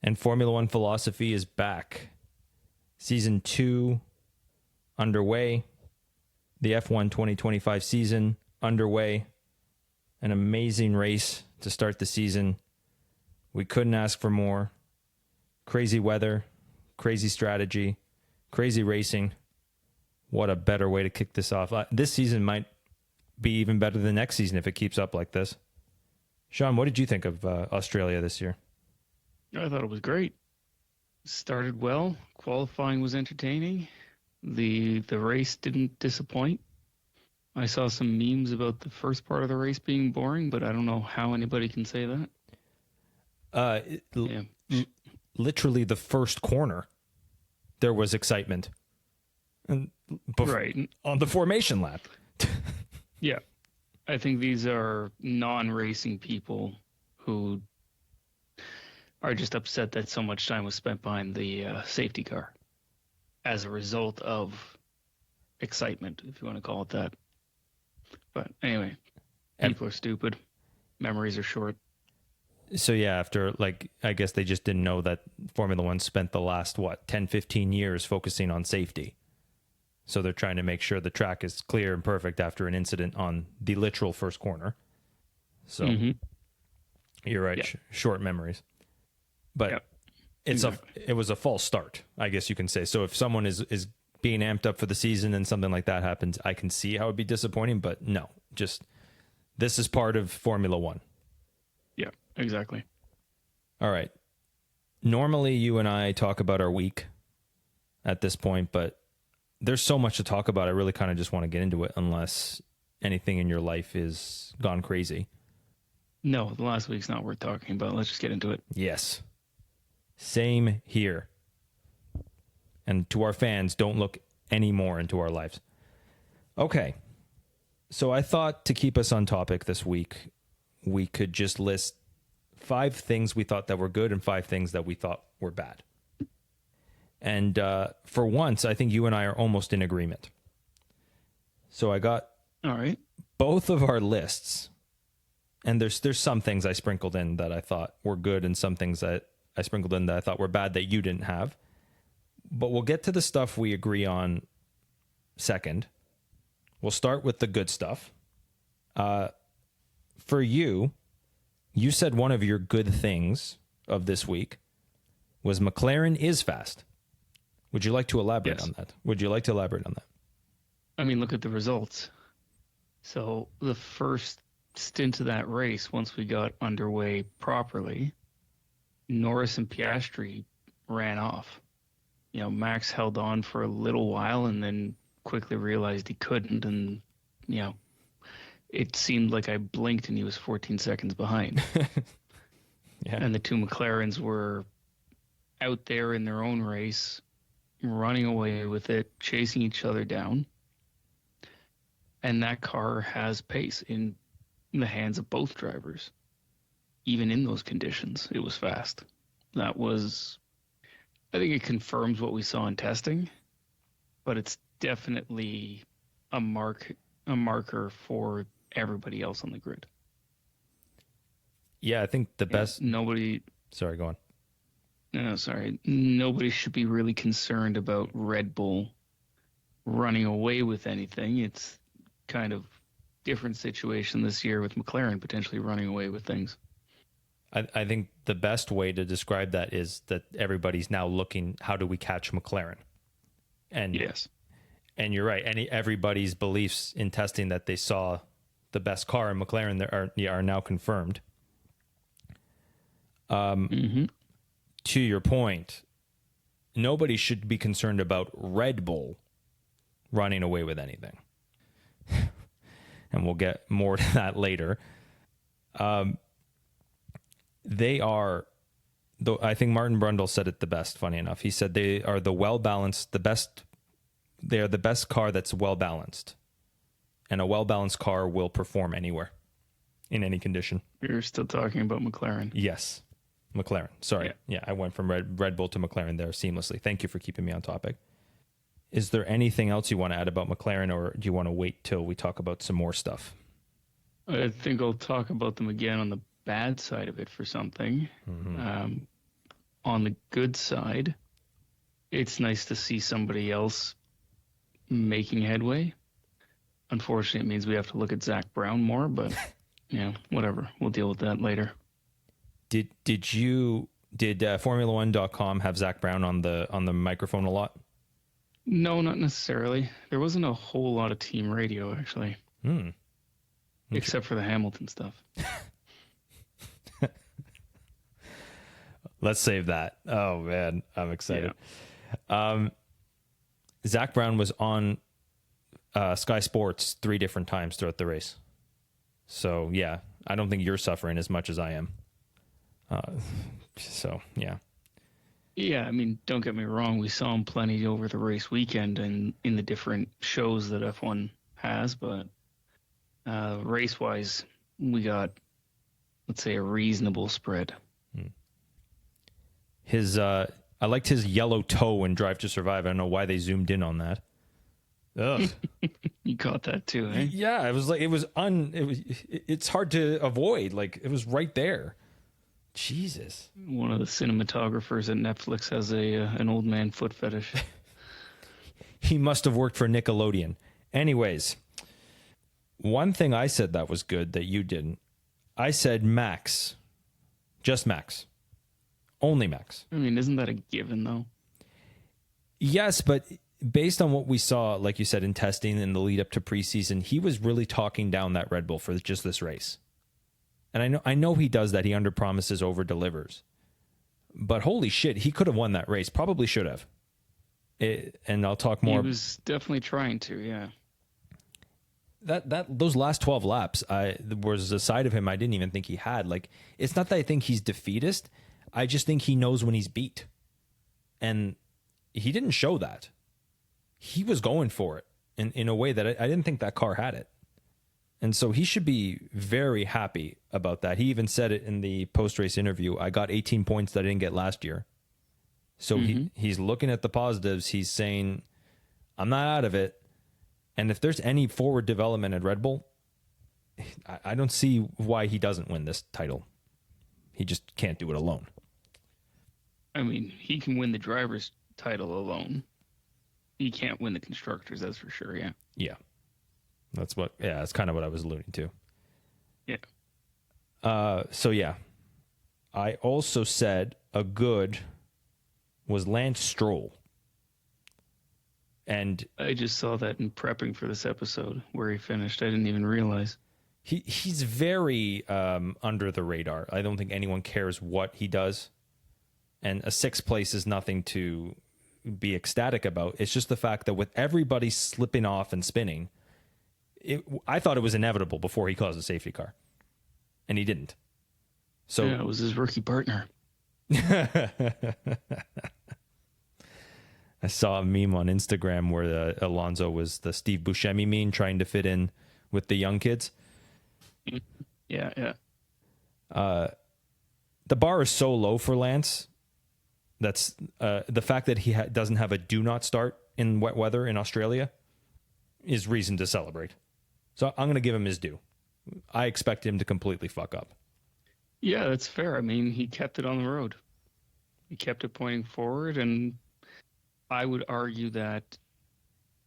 And Formula One Philosophy is back. Season 2 underway. The F1 2025 season underway. An amazing race to start the season. We couldn't ask for more. Crazy weather, crazy strategy, crazy racing. What a better way to kick this off. This season might be even better than next season if it keeps up like this. Sean, what did you think of Australia this year? I thought it was great. Started well. Qualifying was entertaining. The race didn't disappoint. I saw some memes about the first part of the race being boring, but I don't know how anybody can say that. Literally the first corner, there was excitement. And right. On the formation lap. Yeah. I think these are non-racing people who are just upset that so much time was spent behind the safety car as a result of excitement, if you want to call it that. But anyway, people are stupid. Memories are short. So yeah, after I guess they just didn't know that Formula One spent the last, 10, 15 years focusing on safety. So they're trying to make sure the track is clear and perfect after an incident on the literal first corner. So you're right, yeah. Short memories. But it was a false start, I guess you can say. So if someone is being amped up for the season and something like that happens, I can see how it'd be disappointing, but no, just this is part of Formula One. Yeah, exactly. All right. Normally you and I talk about our week at this point, but there's so much to talk about. I really kind of just want to get into it unless anything in your life is gone crazy. No, the last week's not worth talking about. Let's just get into it. Yes. Same here. And to our fans, don't look any more into our lives. Okay. So I thought to keep us on topic this week, we could just list 5 things we thought that were good and 5 things that we thought were bad. And for once, I think you and I are almost in agreement. So I got all right, both of our lists. And there's some things I sprinkled in that I thought were good and some things that I sprinkled in that I thought were bad that you didn't have. But we'll get to the stuff we agree on second. We'll start with the good stuff. For you said one of your good things of this week was McLaren is fast. Would you like to elaborate on that? I mean, look at the results. So the first stint of that race, once we got underway properly, Norris and Piastri ran off. Max held on for a little while and then quickly realized he couldn't. And, it seemed like I blinked and he was 14 seconds behind. Yeah. And the two McLarens were out there in their own race, running away with it, chasing each other down. And that car has pace in the hands of both drivers. Even in those conditions, it was fast. I think it confirms what we saw in testing, but it's definitely a marker for everybody else on the grid. Yeah, I think the best... Sorry, go on. No, sorry. Nobody should be really concerned about Red Bull running away with anything. It's kind of different situation this year with McLaren potentially running away with things. I think the best way to describe that is that everybody's now looking, how do we catch McLaren? And yes. And you're right. Everybody's beliefs in testing that they saw the best car in McLaren are now confirmed. To your point, nobody should be concerned about Red Bull running away with anything. And we'll get more to that later. They are, though, I think Martin Brundle said it the best, funny enough. He said they are the well-balanced, they are the best car that's well-balanced. And a well-balanced car will perform anywhere, in any condition. You're still talking about McLaren. Yes, McLaren. Sorry. Yeah, I went from Red Bull to McLaren there seamlessly. Thank you for keeping me on topic. Is there anything else you want to add about McLaren, or do you want to wait till we talk about some more stuff? I think I'll talk about them again on the bad side of it for something. on the good side, it's nice to see somebody else making headway. Unfortunately, it means we have to look at Zach Brown more, but whatever. We'll deal with that later. Did Formula1.com have Zach Brown on the microphone a lot? No, not necessarily. There wasn't a whole lot of team radio, actually. Except for the Hamilton stuff. Let's save that. Oh, man. I'm excited. Yeah. Zach Brown was on Sky Sports 3 different times throughout the race. So, yeah, I don't think you're suffering as much as I am. Yeah. Yeah, I mean, don't get me wrong. We saw him plenty over the race weekend and in the different shows that F1 has, but race-wise, we got, let's say, a reasonable spread. I liked his yellow toe in Drive to Survive. I don't know why they zoomed in on that. Ugh. You caught that too, eh? Yeah, it's hard to avoid. Like, it was right there. Jesus. One of the cinematographers at Netflix has an old man foot fetish. He must have worked for Nickelodeon. Anyways, one thing I said that was good that you didn't. I said Max. Just Max. Only Max. I mean, isn't that a given, though? Yes, but based on what we saw, like you said, in testing and the lead up to preseason, he was really talking down that Red Bull for just this race. And I know he does that. He underpromises, over-delivers. But holy shit, he could have won that race. Probably should have. And I'll talk more. He was definitely trying to, yeah. Those last 12 laps, was a side of him I didn't even think he had. Like, it's not that I think he's defeatist. I just think he knows when he's beat. And he didn't show that. He was going for it in a way that I didn't think that car had it. And so he should be very happy about that. He even said it in the post-race interview. I got 18 points that I didn't get last year. So he's looking at the positives. He's saying, I'm not out of it. And if there's any forward development at Red Bull, I don't see why he doesn't win this title. He just can't do it alone. I mean, he can win the driver's title alone. He can't win the constructors, that's for sure, yeah. Yeah. That's kind of what I was alluding to. Yeah. So, yeah. I also said a good was Lance Stroll. And I just saw that in prepping for this episode where he finished. I didn't even realize. He's very under the radar. I don't think anyone cares what he does. And a 6th place is nothing to be ecstatic about. It's just the fact that with everybody slipping off and spinning, I thought it was inevitable before he caused a safety car. And he didn't. So yeah, it was his rookie partner. I saw a meme on Instagram where Alonso was the Steve Buscemi meme trying to fit in with the young kids. Yeah. The bar is so low for Lance. That's the fact that he doesn't have a do not start in wet weather in Australia is reason to celebrate. So I'm going to give him his due. I expect him to completely fuck up. Yeah, that's fair. I mean, he kept it on the road. He kept it pointing forward, and I would argue that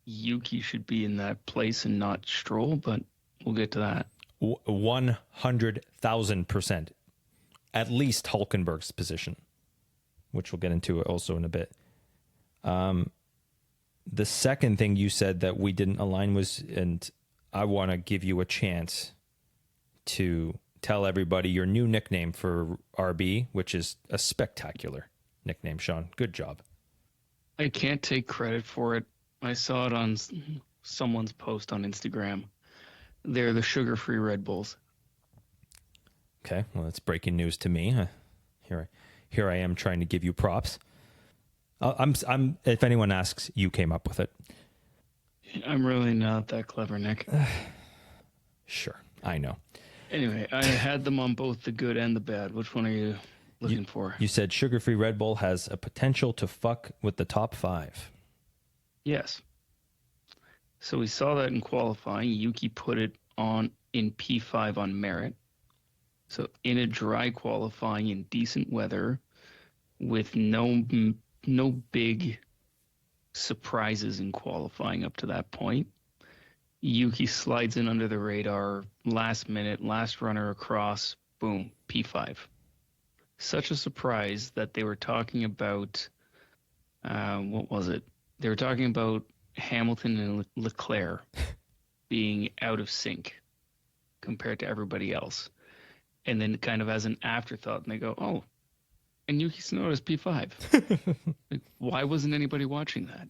Yuki should be in that place and not Stroll, but we'll get to that. 100,000%. At least Hulkenberg's position, which we'll get into also in a bit. The second thing you said that we didn't align was, and I want to give you a chance to tell everybody your new nickname for RB, which is a spectacular nickname, Sean. Good job. I can't take credit for it. I saw it on someone's post on Instagram. They're the sugar-free Red Bulls. Okay, well, that's breaking news to me. Here I am trying to give you props. I'm. If anyone asks, you came up with it. I'm really not that clever, Nick. Sure, I know. Anyway, I had them on both the good and the bad. Which one are you looking for? You said sugar-free Red Bull has a potential to fuck with the top 5. Yes. So we saw that in qualifying. Yuki put it on in P5 on merit. So in a dry qualifying in decent weather, with no big surprises in qualifying up to that point. Yuki slides in under the radar, last minute, last runner across, boom, P5. Such a surprise that they were talking about, what was it? They were talking about Hamilton and Leclerc being out of sync compared to everybody else. And then kind of as an afterthought, and they go, oh, and Yuki Tsunoda's P5. Like, why wasn't anybody watching that?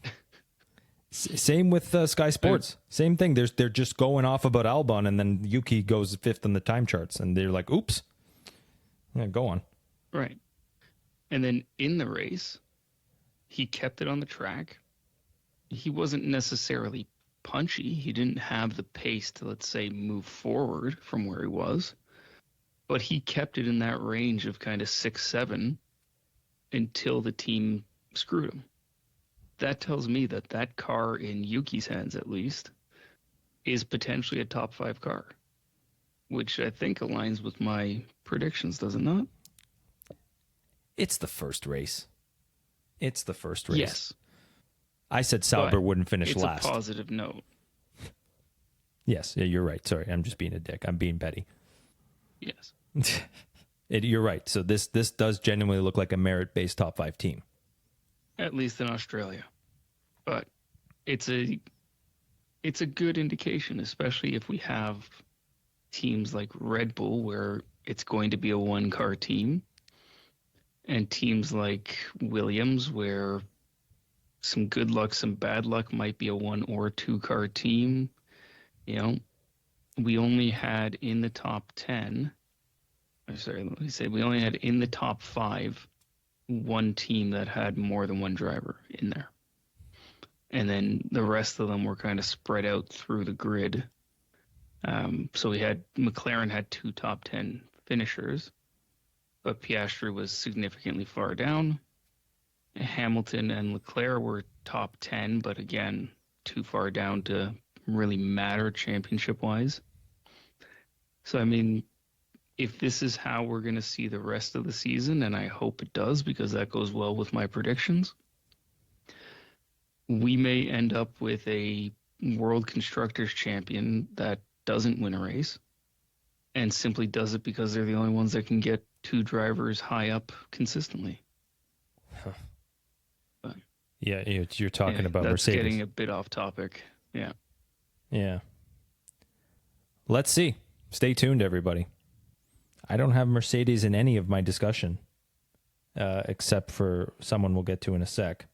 Same with Sky Sports. Same thing. They're just going off about Albon, and then Yuki goes fifth on the time charts, and they're like, "Oops." Yeah, go on. Right. And then in the race, he kept it on the track. He wasn't necessarily punchy. He didn't have the pace to, let's say, move forward from where he was, but he kept it in that range of kind of 6-7 until the team screwed him. That tells me that that car, in Yuki's hands at least, is potentially a top 5 car, which I think aligns with my predictions, does it not? It's the first race. Yes. I said Sauber wouldn't finish last. It's a positive note. Yes, yeah, you're right. Sorry, I'm just being a dick. I'm being petty. Yes. You're right. So this does genuinely look like a merit-based top 5 team. At least in Australia. But it's a good indication, especially if we have teams like Red Bull where it's going to be a 1-car team, and teams like Williams where some good luck, some bad luck might be a 1 or 2-car team. You know, we only had in the top 10, we only had in the top 5 one team that had more than one driver in there. And then the rest of them were kind of spread out through the grid. So McLaren had 2 top 10 finishers, but Piastri was significantly far down. Hamilton and Leclerc were top 10, but again, too far down to really matter championship-wise. So, I mean, if this is how we're going to see the rest of the season, and I hope it does because that goes well with my predictions, we may end up with a World Constructors champion that doesn't win a race and simply does it because they're the only ones that can get 2 drivers high up consistently. Huh. But, yeah, you're talking about that's Mercedes. Getting a bit off topic. Yeah. Yeah. Let's see. Stay tuned, everybody. I don't have Mercedes in any of my discussion, except for someone we'll get to in a sec.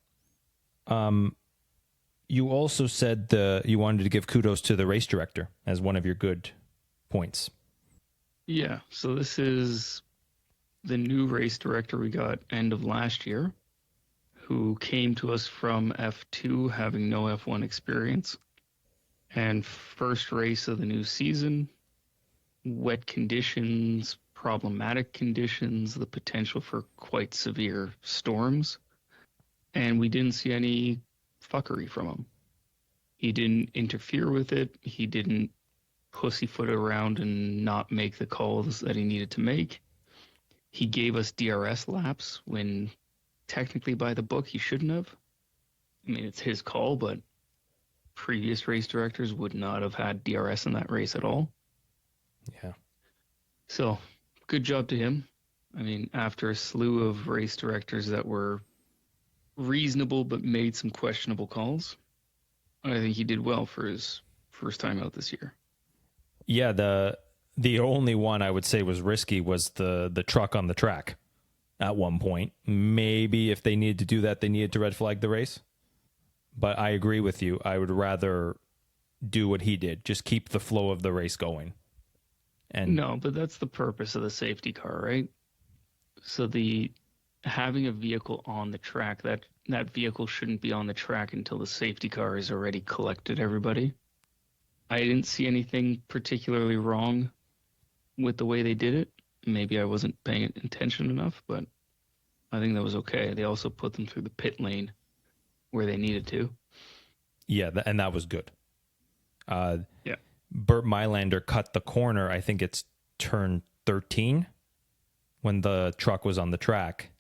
You also said you wanted to give kudos to the race director as one of your good points. Yeah, so this is the new race director we got end of last year, who came to us from F2 having no F1 experience. And first race of the new season, wet conditions, problematic conditions, the potential for quite severe storms. And we didn't see any fuckery from him. He didn't interfere with it. He didn't pussyfoot around and not make the calls that he needed to make. He gave us DRS laps when technically by the book he shouldn't have. I mean, it's his call, but previous race directors would not have had DRS in that race at all. Yeah. So, good job to him. I mean, after a slew of race directors that were reasonable but made some questionable calls, I think he did well for his first time out this year. Yeah, the only one I would say was risky was the truck on the track at one point. Maybe if they needed to do that, they needed to red flag the race. But I agree with you. I would rather do what he did. Just keep the flow of the race going. And no, but that's the purpose of the safety car, right? So having a vehicle on the track, that vehicle shouldn't be on the track until the safety car has already collected everybody. I didn't see anything particularly wrong with the way they did it. Maybe I wasn't paying attention enough, but I think that was okay. They also put them through the pit lane where they needed to. Yeah, and that was good. Yeah. Burt Mylander cut the corner, I think it's turn 13, when the truck was on the track.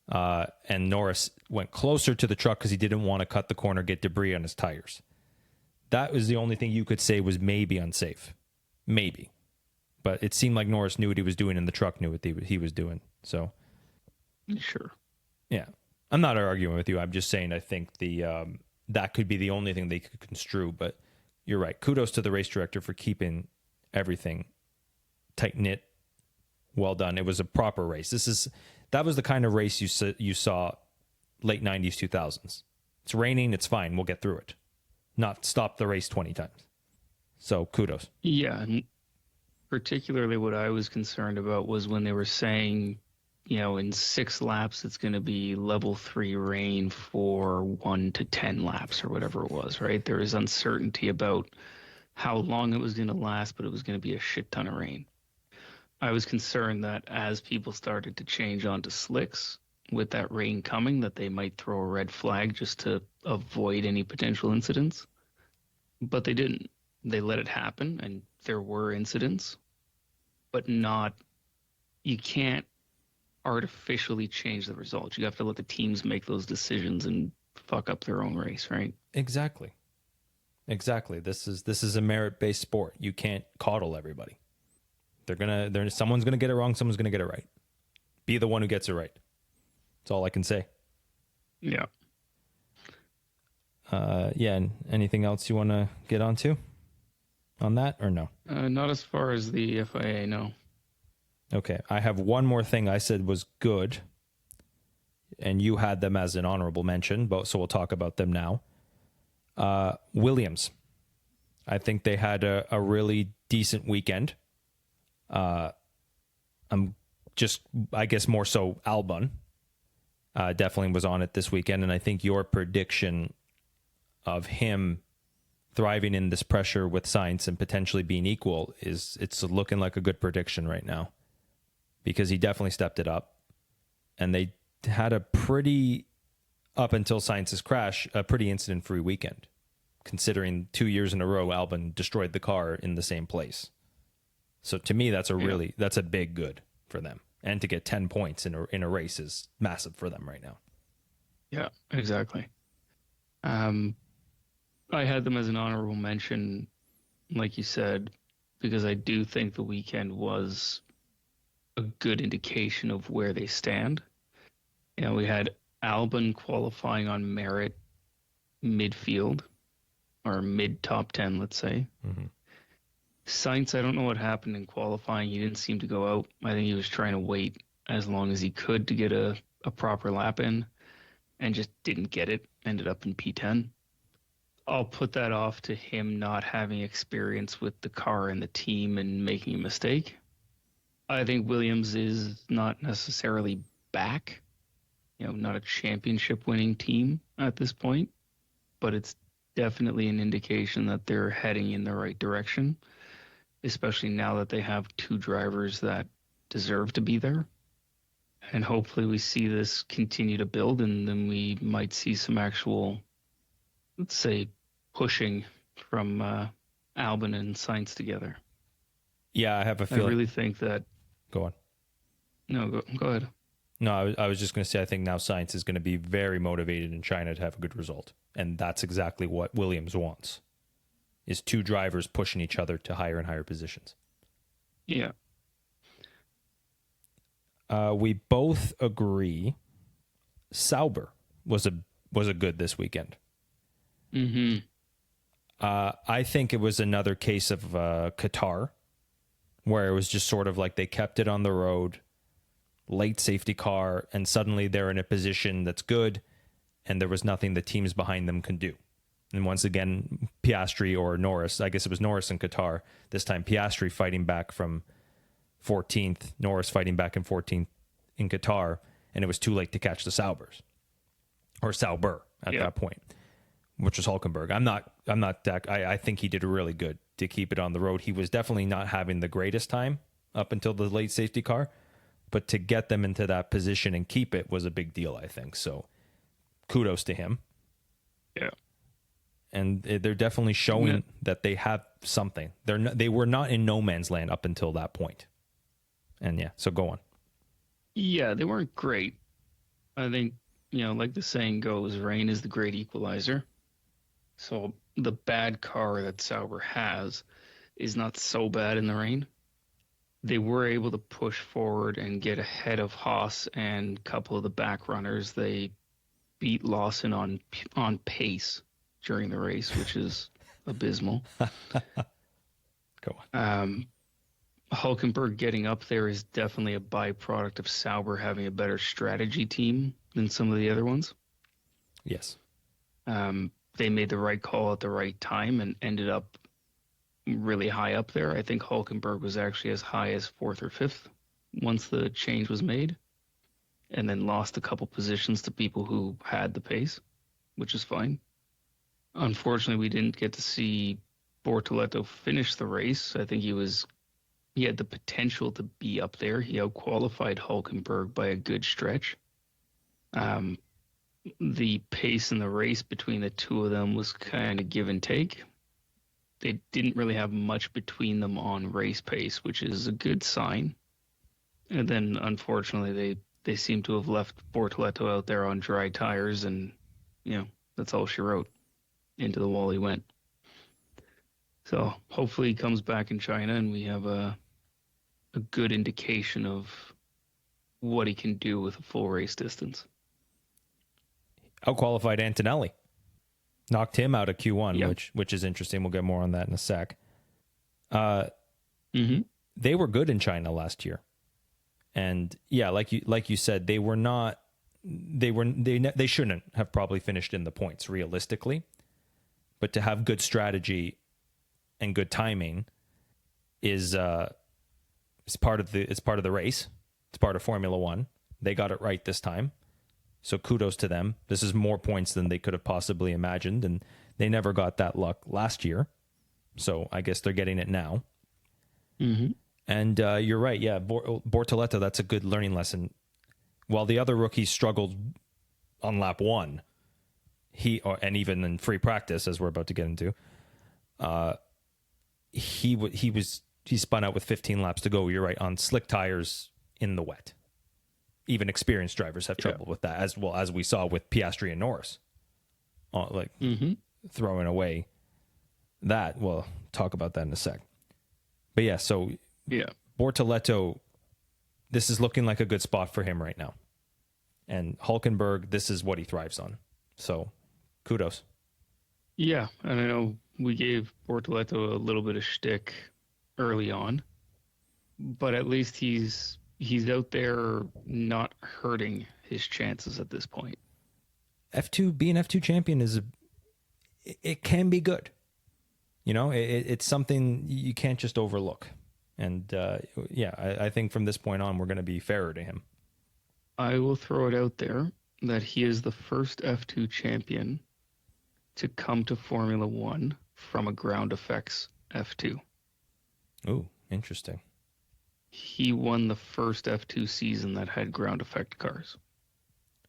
And Norris went closer to the truck because he didn't want to cut the corner, get debris on his tires. That was the only thing you could say was maybe unsafe. Maybe. But it seemed like Norris knew what he was doing and the truck knew what he was doing. So, Sure. yeah. I'm not arguing with you. I'm just saying I think that could be the only thing they could construe. But you're right. Kudos to the race director for keeping everything tight-knit. Well done. It was a proper race. That was the kind of race you saw late 90s, 2000s. It's raining. It's fine. We'll get through it. Not stop the race 20 times. So kudos. Yeah. And particularly what I was concerned about was when they were saying, in 6 laps, it's going to be level 3 rain for 1 to 10 laps or whatever it was, right? There is uncertainty about how long it was going to last, but it was going to be a shit ton of rain. I was concerned that as people started to change onto slicks with that rain coming, that they might throw a red flag just to avoid any potential incidents. But they didn't. They let it happen, and there were incidents, but you can't artificially change the results. You have to let the teams make those decisions and fuck up their own race, right? Exactly. This is a merit-based sport. You can't coddle everybody. Someone's gonna get it wrong, someone's gonna get it right. Be the one who gets it right. That's all I can say. Yeah. And anything else you want to get onto on that or no? Not as far as the FIA, no. Okay, I have one more thing I said was good, and you had them as an honorable mention, so we'll talk about them now. Williams. I think they had a really decent weekend. I guess more so Albon definitely was on it this weekend, and I think your prediction of him thriving in this pressure with Sainz and potentially being equal it's looking like a good prediction right now, because he definitely stepped it up, and they had a pretty, up until Sainz's crash, a pretty incident-free weekend, considering 2 years in a row Albon destroyed the car in the same place. So to me, that's a big good for them. And to get 10 points in a race is massive for them right now. Yeah, exactly. I had them as an honorable mention, like you said, because I do think the weekend was a good indication of where they stand. We had Albon qualifying on merit midfield, or mid top 10, let's say. Mm-hmm. Sainz, I don't know what happened in qualifying. He didn't seem to go out. I think he was trying to wait as long as he could to get a proper lap in, and just didn't get it. Ended up in P10. I'll put that off to him not having experience with the car and the team and making a mistake. I think Williams is not necessarily back, not a championship winning team at this point, but it's definitely an indication that they're heading in the right direction, especially now that they have 2 drivers that deserve to be there. And hopefully we see this continue to build, and then we might see some actual, let's say, pushing from Albon and Sainz together. Yeah, I have a feeling. I really think that... Go on. No, go ahead. No, I was just going to say, I think now Sainz is going to be very motivated in China to have a good result. And that's exactly what Williams wants, is 2 drivers pushing each other to higher and higher positions. Yeah. We both agree Sauber was a good this weekend. Mm-hmm. I think it was another case of Qatar, where it was just sort of like they kept it on the road, late safety car, and suddenly they're in a position that's good, and there was nothing the teams behind them can do. And once again, Piastri or Norris, I guess it was Norris in Qatar, this time Piastri fighting back from 14th, Norris fighting back in 14th in Qatar, and it was too late to catch the Saubers, or Sauber at that point, which was Hulkenberg. I think he did really good to keep it on the road. He was definitely not having the greatest time up until the late safety car, but to get them into that position and keep it was a big deal, I think. So kudos to him. Yeah. And they're definitely showing that they have something. They were not in no man's land up until that point. And so go on. Yeah, they weren't great, I think, like the saying goes, rain is the great equalizer. So the bad car that Sauber has is not so bad in the rain. They were able to push forward and get ahead of Haas and a couple of the back runners. They beat Lawson on pace during the race, which is abysmal. Go on. Hulkenberg getting up there is definitely a byproduct of Sauber having a better strategy team than some of the other ones. Yes. They made the right call at the right time and ended up really high up there. I think Hulkenberg was actually as high as fourth or fifth once the change was made, and then lost a couple positions to people who had the pace, which is fine. Unfortunately, we didn't get to see Bortoleto finish the race. I think he had the potential to be up there. He outqualified Hulkenberg by a good stretch. The pace in the race between the two of them was kind of give and take. They didn't really have much between them on race pace, which is a good sign. And then, unfortunately, they seem to have left Bortoleto out there on dry tires, and that's all she wrote. Into the wall he went. So hopefully he comes back in China, and we have a good indication of what he can do with a full race distance. Outqualified Antonelli. Knocked him out of Q1, Yep. which is interesting. We'll get more on that in a sec. Mm-hmm. They were good in China last year. And yeah, like you said, they were not. They shouldn't have probably finished in the points realistically, but to have good strategy and good timing is part of the race. It's part of Formula One. They got it right this time, so kudos to them. This is more points than they could have possibly imagined, and they never got that luck last year. So I guess they're getting it now. Mm-hmm. And you're right. Yeah, Bortoleto, that's a good learning lesson. While the other rookies struggled on lap one, and even in free practice, as we're about to get into, he spun out with 15 laps to go. You're right, on slick tires in the wet. Even experienced drivers have trouble with that, as well as we saw with Piastri and Norris, throwing away that. We'll talk about that in a sec. But yeah, so Bortoleto, this is looking like a good spot for him right now. And Hulkenberg, this is what he thrives on. So kudos. Yeah, and I know we gave Bortoleto a little bit of shtick early on, but at least he's out there not hurting his chances at this point. Being F2 champion it can be good. It's something you can't just overlook. And I think from this point on, we're going to be fairer to him. I will throw it out there that he is the first F2 champion to come to Formula One from a ground effects F2. Ooh, interesting. He won the first F2 season that had ground effect cars.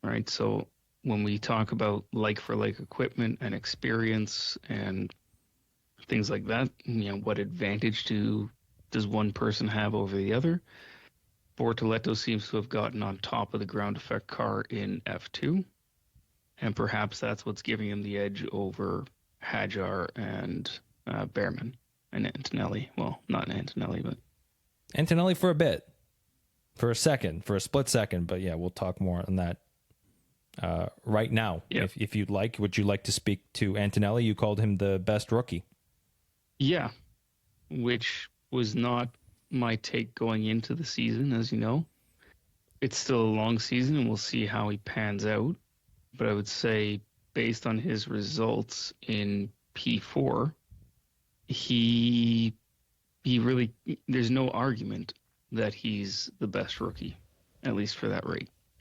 Right? So when we talk about like for like equipment and experience and things like that, what advantage does one person have over the other? Bortoleto seems to have gotten on top of the ground effect car in F2, and perhaps that's what's giving him the edge over Hadjar and Behrman and Antonelli. Well, not Antonelli, but Antonelli for a bit, for a split second. But yeah, we'll talk more on that right now. Yep. If you'd like, would you like to speak to Antonelli? You called him the best rookie. Yeah, which was not my take going into the season, as you know. It's still a long season, and we'll see how he pans out. But I would say, based on his results in P4, he really, there's no argument that he's the best rookie, at least for that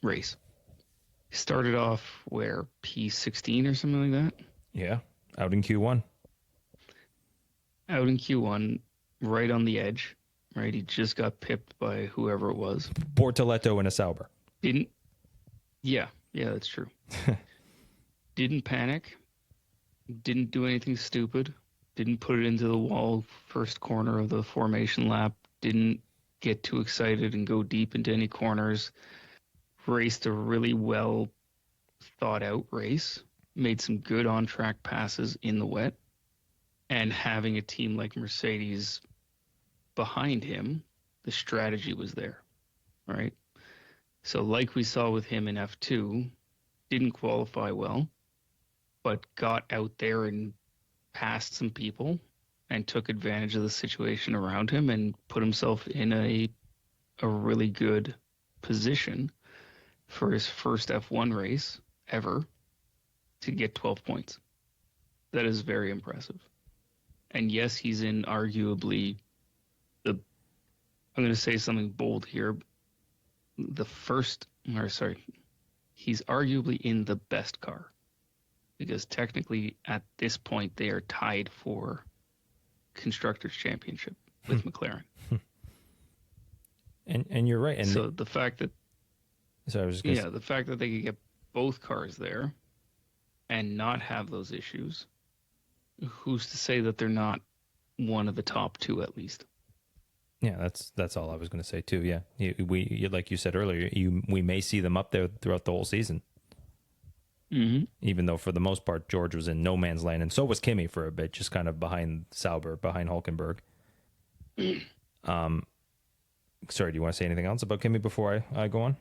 race. He started off where, P16 or something like that? Yeah, out in Q1. Out in Q1, right on the edge, right? He just got pipped by whoever it was. Bortoleto in a Sauber. Yeah, that's true. Didn't panic. Didn't do anything stupid. Didn't put it into the wall first corner of the formation lap. Didn't get too excited and go deep into any corners. raced a really well thought out race, made some good on track passes in the wet, and having a team like Mercedes behind him, the strategy was there, right? So, like we saw with him in F2, didn't qualify well, but got out there and passed some people and took advantage of the situation around him and put himself in a really good position for his first F1 race ever to get 12 points. That is very impressive. And yes, he's in arguably I'm going to say something bold here. He's arguably in the best car because technically at this point they are tied for Constructors' Championship with McLaren. And you're right. And so the fact that the fact that they could get both cars there and not have those issues, who's to say that they're not one of the top two at least? Yeah, that's all I was going to say too. Yeah, we like you said earlier, we may see them up there throughout the whole season. Mm-hmm. Even though for the most part George was in no man's land, and so was Kimi for a bit, just kind of behind Sauber, behind Hulkenberg. Sorry, do you want to say anything else about Kimi before I go on?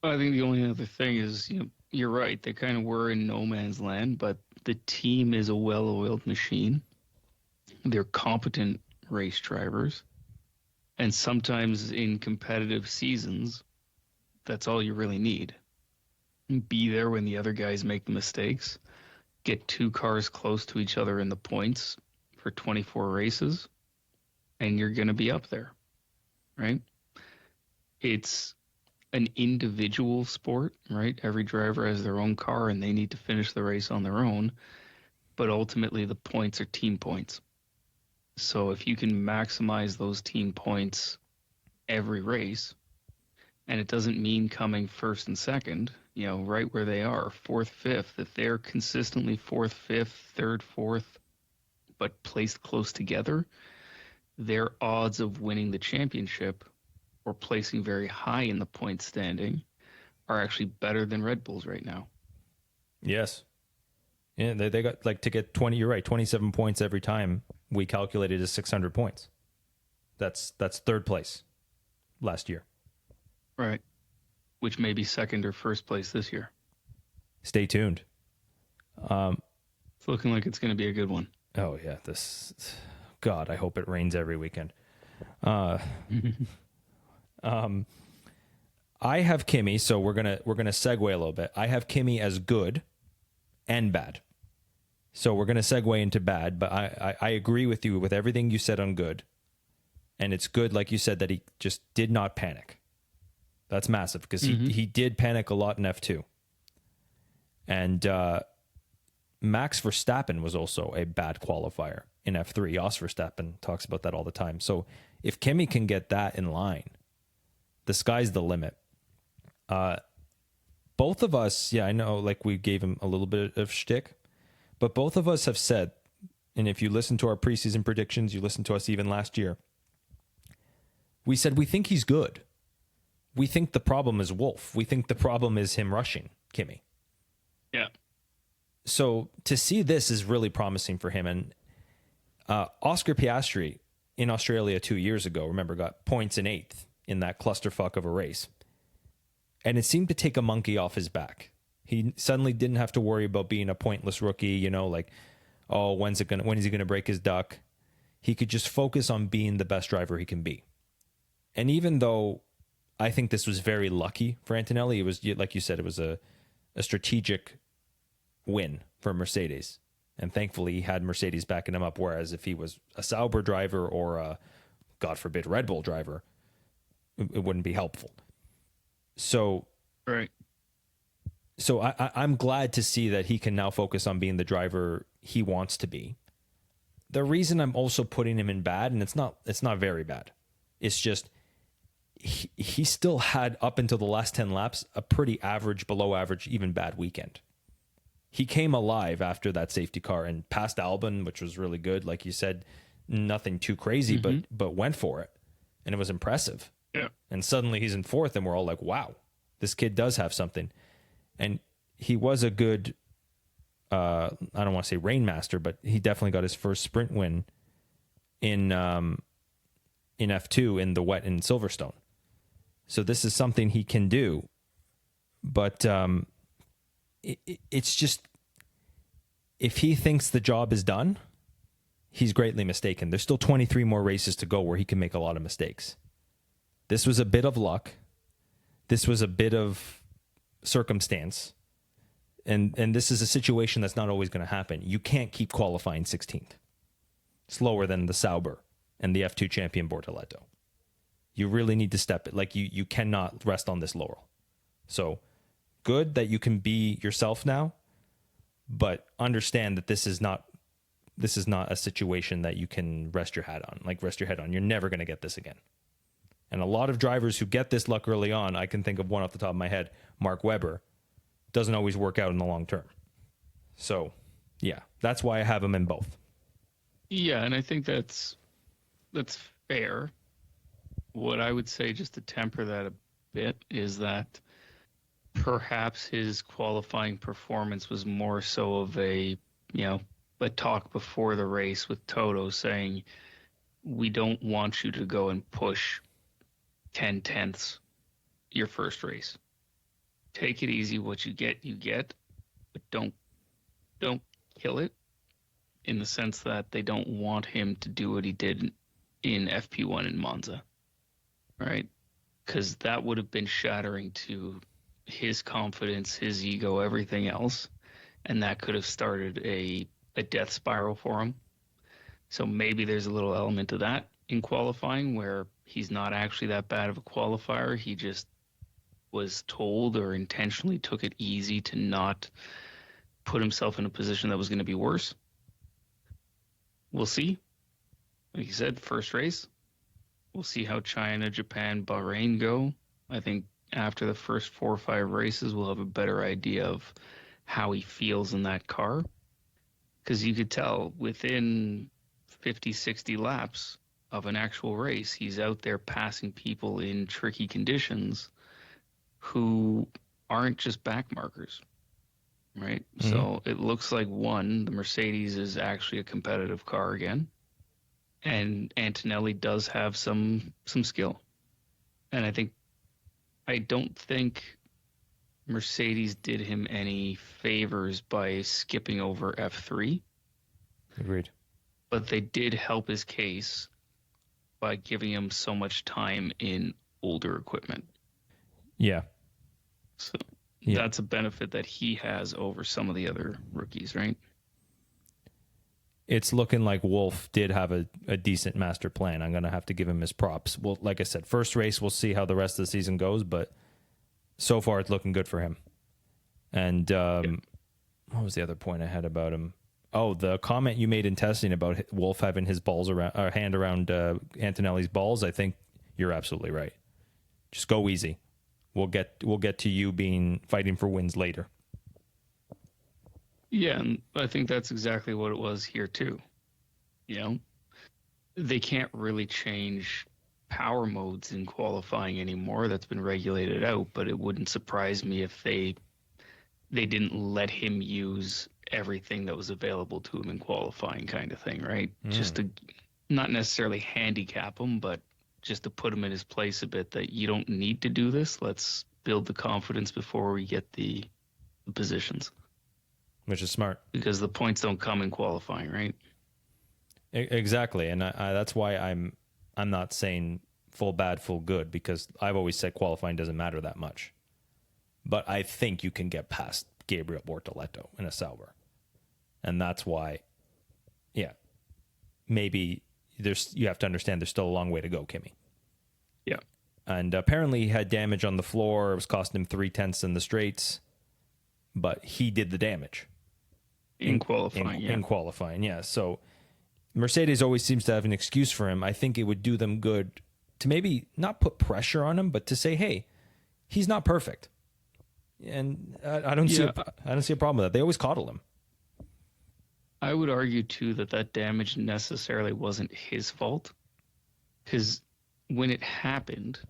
I think the only other thing is, you're right. They kind of were in no man's land, but the team is a well-oiled machine. They're competent race drivers. And sometimes in competitive seasons, that's all you really need. Be there when the other guys make the mistakes. Get two cars close to each other in the points for 24 races, and you're going to be up there, right? It's an individual sport, right? Every driver has their own car, and they need to finish the race on their own. But ultimately, the points are team points. So if you can maximize those team points every race, and it doesn't mean coming first and second, right where they are, fourth, fifth, if they're consistently fourth, fifth, third, fourth, but placed close together, their odds of winning the championship or placing very high in the point standing are actually better than Red Bull's right now. Yes. Yeah, they got to get 20, you're right, 27 points every time. We calculated as 600 points. That's third place last year. Right. Which may be second or first place this year. Stay tuned. It's looking like it's going to be a good one. Oh yeah, God, I hope it rains every weekend. I have Kimi, so we're gonna segue a little bit. I have Kimi as good and bad. So we're going to segue into bad, but I agree with you with everything you said on good. And it's good, like you said, that he just did not panic. That's massive because he did panic a lot in F2. And Max Verstappen was also a bad qualifier in F3. Jos Verstappen talks about that all the time. So if Kimi can get that in line, the sky's the limit. Both of us, I know, like we gave him a little bit of shtick, but both of us have said, and if you listen to our preseason predictions, you listened to us even last year, we said we think he's good. We think the problem is Wolff. We think the problem is him rushing Kimi. Yeah. So to see this is really promising for him. And Oscar Piastri in Australia 2 years ago, remember, got points in 8th in that clusterfuck of a race. And it seemed to take a monkey off his back. He suddenly didn't have to worry about being a pointless rookie, when is he going to break his duck? He could just focus on being the best driver he can be. And even though I think this was very lucky for Antonelli, it was, like you said, it was a strategic win for Mercedes. And thankfully he had Mercedes backing him up. Whereas if he was a Sauber driver or a, God forbid, Red Bull driver, it wouldn't be helpful. So, right. So I'm glad to see that he can now focus on being the driver he wants to be. The reason I'm also putting him in bad, and it's not very bad, it's just he still had, up until the last 10 laps, a pretty average, below average, even bad weekend. He came alive after that safety car and passed Albon, which was really good. Like you said, nothing too crazy, but went for it. And it was impressive. Yeah. And suddenly he's in fourth and we're all like, wow, This kid does have something. And he was a good, I don't want to say rainmaster, but he definitely got his first sprint win in F2 in the wet in Silverstone. So this is something he can do. But it's just, if he thinks the job is done, he's greatly mistaken. There's still 23 more races to go where he can make a lot of mistakes. This was a bit of luck. This was a bit of circumstance. And this is a situation that's not always going to happen. You can't keep qualifying 16th. Slower than the Sauber and the F2 champion Bortoleto. You really need to step it. Like, you cannot rest on this laurel. So good that you can be yourself now, but understand that this is not a situation that you can rest your head on. You're never going to get this again. And a lot of drivers who get this luck early on, I can think of one off the top of my head, Mark Webber, doesn't always work out in the long term. So, yeah, that's why I have him in both. Yeah, and I think that's fair. What I would say, just to temper that a bit, is that perhaps his qualifying performance was more so of a talk before the race with Toto saying, we don't want you to go and push 10 tenths your first race. Take it easy. What you get, but don't kill it, in the sense that they don't want him to do what he did in FP1 in Monza, right? Because that would have been shattering to his confidence, his ego, everything else, and that could have started a death spiral for him. So maybe there's a little element of that in qualifying, where he's not actually that bad of a qualifier. He just was told or intentionally took it easy to not put himself in a position that was going to be worse. We'll see. Like you said, first race. We'll see how China, Japan, Bahrain go. I think after the first 4 or 5 races, we'll have a better idea of how he feels in that car. Because you could tell within 50, 60 laps of an actual race, he's out there passing people in tricky conditions who aren't just back markers, right? Mm-hmm. So it looks like, the Mercedes is actually a competitive car again. And Antonelli does have some skill. And I don't think Mercedes did him any favors by skipping over F3. Agreed. But they did help his case by giving him so much time in older equipment. Yeah. So that's a benefit that he has over some of the other rookies, right? It's looking like Wolff did have a decent master plan. I'm going to have to give him his props. Well, like I said, first race, we'll see how the rest of the season goes, but so far it's looking good for him. And what was the other point I had about him? Oh, the comment you made in testing about Wolff having his hand around Antonelli's balls. I think you're absolutely right. Just go easy. We'll get to you fighting for wins later. Yeah, and I think that's exactly what it was here too. They can't really change power modes in qualifying anymore. That's been regulated out, but it wouldn't surprise me if they didn't let him use everything that was available to him in qualifying, kind of thing, right? Just to not necessarily handicap him, but just to put him in his place a bit, that you don't need to do this. Let's build the confidence before we get the positions. Which is smart. Because the points don't come in qualifying, right? Exactly. And that's why I'm not saying full bad, full good, because I've always said qualifying doesn't matter that much. But I think you can get past Gabriel Bortoleto in a Sauber. And that's why, maybe you have to understand there's still a long way to go, Kimmy. Yeah. And apparently he had damage on the floor. It was costing him 3/10 in the straights. But he did the damage. In qualifying, In qualifying, yeah. So Mercedes always seems to have an excuse for him. I think it would do them good to maybe not put pressure on him, but to say, hey, he's not perfect. And I don't see a problem with that. They always coddle him. I would argue, too, that damage necessarily wasn't his fault. Because when it happened,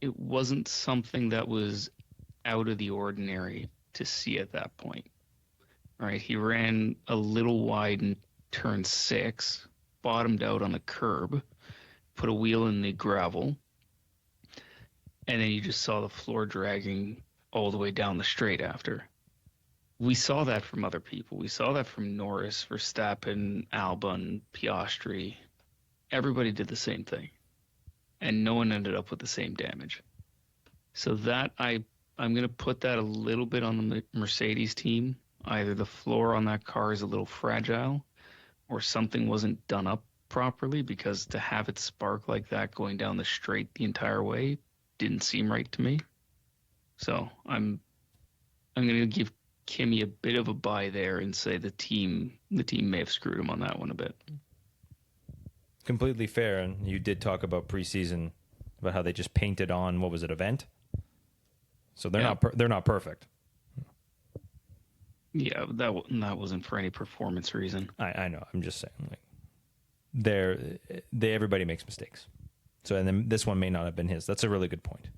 it wasn't something that was out of the ordinary to see at that point. Right? He ran a little wide in turn 6, bottomed out on the curb, put a wheel in the gravel, and then you just saw the floor dragging all the way down the straight after. We saw that from other people. We saw that from Norris, Verstappen, Albon, Piastri. Everybody did the same thing, and no one ended up with the same damage. So that I'm going to put that a little bit on the Mercedes team. Either the floor on that car is a little fragile, or something wasn't done up properly, because to have it spark like that going down the straight the entire way didn't seem right to me. So I'm going to give Kimi a bit of a buy there and say the team may have screwed him on that one a bit. Completely fair. And you did talk about preseason, about how they just painted on, what was it, event? So they're not perfect. Yeah, that wasn't for any performance reason. I know. I'm just saying, like, everybody makes mistakes. So, and then this one may not have been his. That's a really good point.